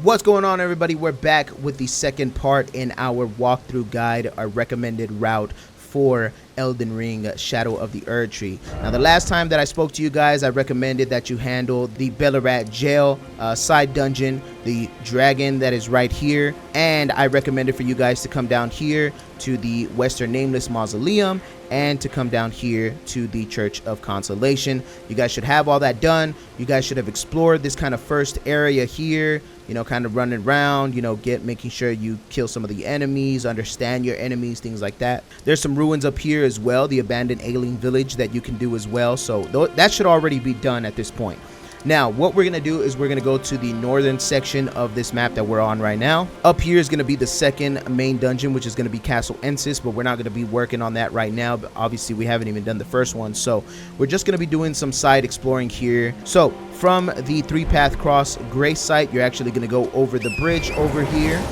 What's going on, everybody? We're back with the second part in our walkthrough guide, our recommended route for Elden Ring Shadow of the Erdtree. Now, the last time that I spoke to you guys, I recommended that you handle the Bellarat jail side dungeon, the dragon that is right here, and I recommended for you guys to come down here to the Western Nameless Mausoleum and to come down here to the Church of Consolation. You guys should have all that done. You guys should have explored this kind of first area here, you know, kind of running around, you know, making sure you kill some of the enemies, understand your enemies, things like that. There's some ruins up here as well, the abandoned alien village that you can do as well. So that should already be done at this point. Now, what we're going to do is we're going to go to the northern section of this map that we're on right now. Up here is going to be the second main dungeon, which is going to be Castle Ensis, but we're not going to be working on that right now. But obviously, we haven't even done the first one, so we're just going to be doing some side exploring here. So, from the 3-path cross Grace site, you're actually going to go over the bridge over here.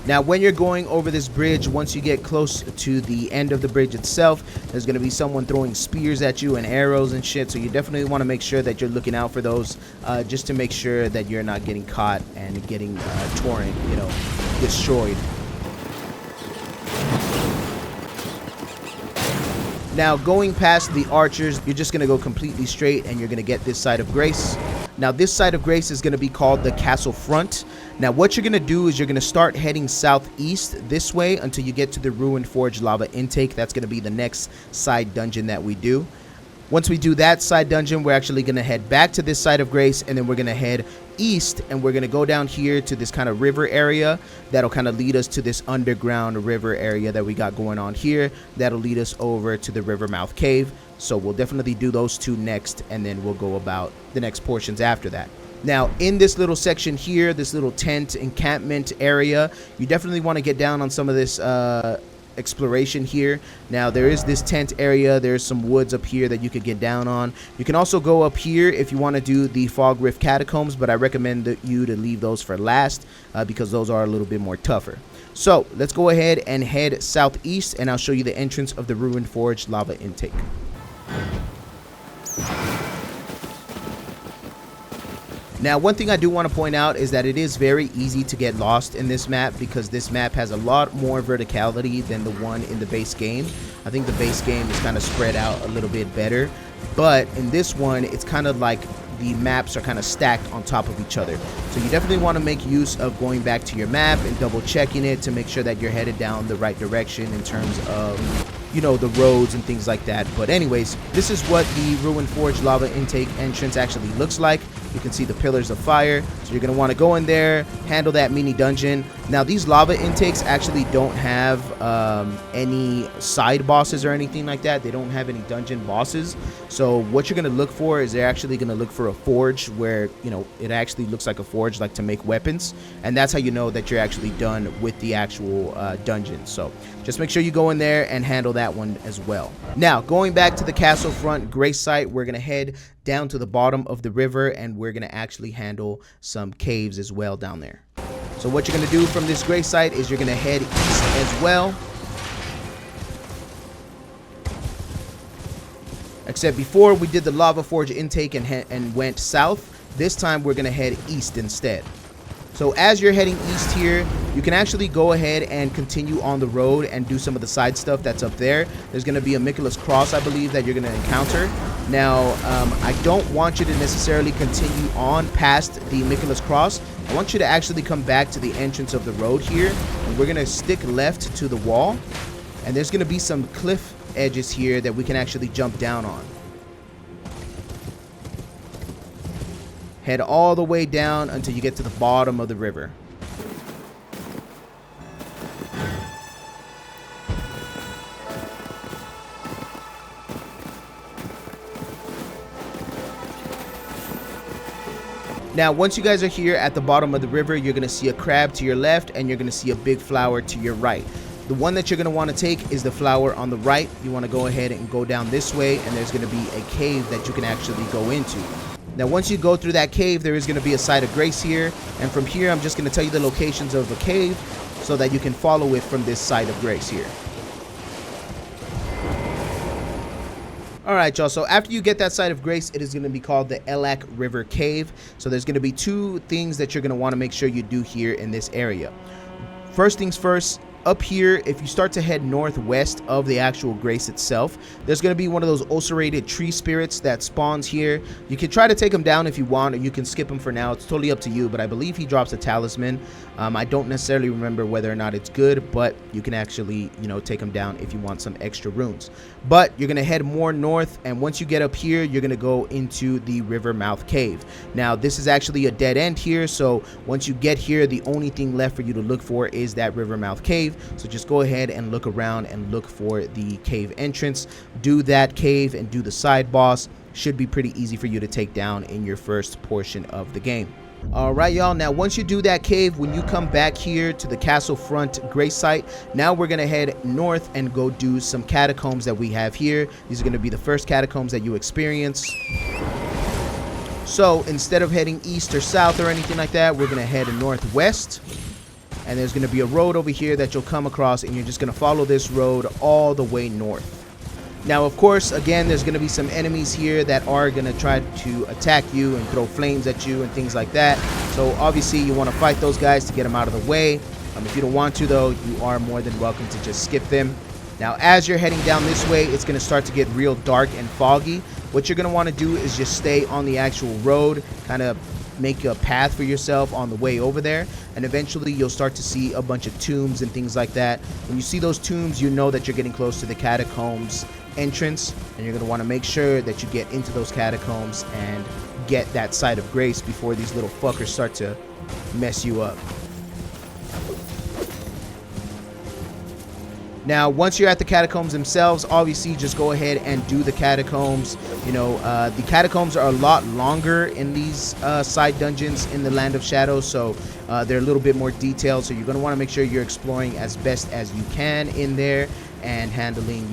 Now, when you're going over this bridge, once you get close to the end of the bridge itself, there's going to be someone throwing spears at you and arrows and shit. So you definitely want to make sure that you're looking out for those, just to make sure that you're not getting caught and getting torn, you know, destroyed. Now, going past the archers, you're just going to go completely straight and you're going to get this side of Grace. Now, this side of Grace is going to be called the Castle Front. Now, what you're going to do is you're going to start heading southeast this way until you get to the Ruined Forge lava intake. That's going to be the next side dungeon that we do. Once we do that side dungeon, we're actually going to head back to this side of Grace, and then we're going to head east, and we're going to go down here to this kind of river area that'll kind of lead us to this underground river area that we got going on here. That'll lead us over to the Rivermouth Cave. So we'll definitely do those two next, and then we'll go about the next portions after that. Now, in this little section here, this little tent encampment area, you definitely want to get down on some of this exploration here. Now, there is this tent area. There's some woods up here that you could get down on. You can also go up here if you want to do the Fog Rift Catacombs, but I recommend you to leave those for last because those are a little bit more tougher. So let's go ahead and head southeast, and I'll show you the entrance of the Ruined Forge lava intake. Now, one thing I do want to point out is that it is very easy to get lost in this map because this map has a lot more verticality than the one in the base game. I think the base game is kind of spread out a little bit better, but in this one, it's kind of like the maps are kind of stacked on top of each other. So you definitely want to make use of going back to your map and double checking it to make sure that you're headed down the right direction in terms of, you know, the roads and things like that. But anyways, this is what the Ruined Forge lava intake entrance actually looks like. You can see the pillars of fire. So you're going to want to go in there, handle that mini dungeon. Now, these lava intakes actually don't have any side bosses or anything like that. They don't have any dungeon bosses. So what you're going to look for is they're actually going to look for a forge where, you know, it actually looks like a forge, like to make weapons. And that's how you know that you're actually done with the actual dungeon. So just make sure you go in there and handle that one as well. Now, going back to the Castle Front Grace site, we're going to head down to the bottom of the river, and we're going to actually handle some caves as well down there. So what you're going to do from this Grace site is you're going to head east as well. Except before we did the lava forge intake and went south, this time we're going to head east instead. So as you're heading east here, you can actually go ahead and continue on the road and do some of the side stuff that's up there. There's going to be a Michael's Cross, I believe, that you're going to encounter. Now, I don't want you to necessarily continue on past the Michael's Cross. I want you to actually come back to the entrance of the road here, and we're going to stick left to the wall. And there's going to be some cliff edges here that we can actually jump down on. Head all the way down until you get to the bottom of the river. Now, once you guys are here at the bottom of the river, you're going to see a crab to your left and you're going to see a big flower to your right. The one that you're going to want to take is the flower on the right. You want to go ahead and go down this way, and there's going to be a cave that you can actually go into. Now, once you go through that cave, there is going to be a site of grace here. And from here, I'm just going to tell you the locations of the cave so that you can follow it from this site of grace here. All right, y'all. So after you get that site of grace, it is going to be called the Elak River Cave. So there's going to be two things that you're going to want to make sure you do here in this area. First things first, up here, if you start to head northwest of the actual grace itself, there's going to be one of those ulcerated tree spirits that spawns here. You can try to take him down if you want, or you can skip him for now. It's totally up to you, but I believe he drops a talisman. I don't necessarily remember whether or not it's good, but you can actually, take him down if you want some extra runes. But you're going to head more north, and once you get up here, you're going to go into the river mouth cave. Now, this is actually a dead end here, so once you get here, the only thing left for you to look for is that river mouth cave. So just go ahead and look around and look for the cave entrance. Do that cave and do the side boss. Should be pretty easy for you to take down in your first portion of the game. All right, y'all. Now, once you do that cave, when you come back here to the castle front grace site, now we're going to head north and go do some catacombs that we have here. These are going to be the first catacombs that you experience. So instead of heading east or south or anything like that, we're going to head northwest. And there's going to be a road over here that you'll come across, and you're just going to follow this road all the way north. Now, of course, again, there's going to be some enemies here that are going to try to attack you and throw flames at you and things like that. So obviously you want to fight those guys to get them out of the way. If you don't want to, though, you are more than welcome to just skip them. Now, as you're heading down this way, it's going to start to get real dark and foggy. What you're going to want to do is just stay on the actual road, kind of make a path for yourself on the way over there, and eventually you'll start to see a bunch of tombs and things like that. When you see those tombs, you know that you're getting close to the catacombs entrance, and you're going to want to make sure that you get into those catacombs and get that site of grace before these little fuckers start to mess you up. Now, once you're at the catacombs themselves, obviously just go ahead and do the catacombs. The catacombs are a lot longer in these side dungeons in the Land of Shadows, so they're a little bit more detailed. So you're going to want to make sure you're exploring as best as you can in there and handling,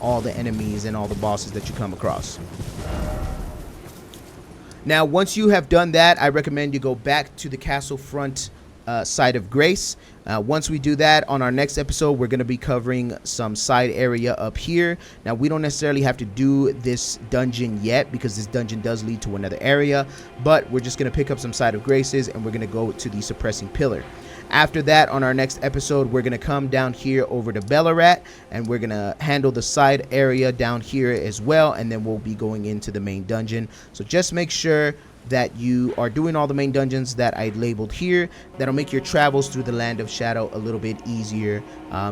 all the enemies and all the bosses that you come across. Now, once you have done that, I recommend you go back to the castle front side of grace. Once we do that, on our next episode, we're going to be covering some side area up here. Now, we don't necessarily have to do this dungeon yet because this dungeon does lead to another area, but we're just going to pick up some side of graces and we're going to go to the suppressing pillar. After that, on our next episode, we're going to come down here over to Bellarat, and we're going to handle the side area down here as well, and then we'll be going into the main dungeon. So just make sure that you are doing all the main dungeons that I labeled here. That'll make your travels through the Land of Shadow a little bit easier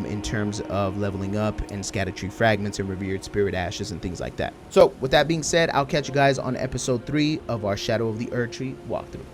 in terms of leveling up and scattered tree fragments and revered spirit ashes and things like that. So with that being said, I'll catch you guys on episode 3 of our Shadow of the Erdtree walkthrough.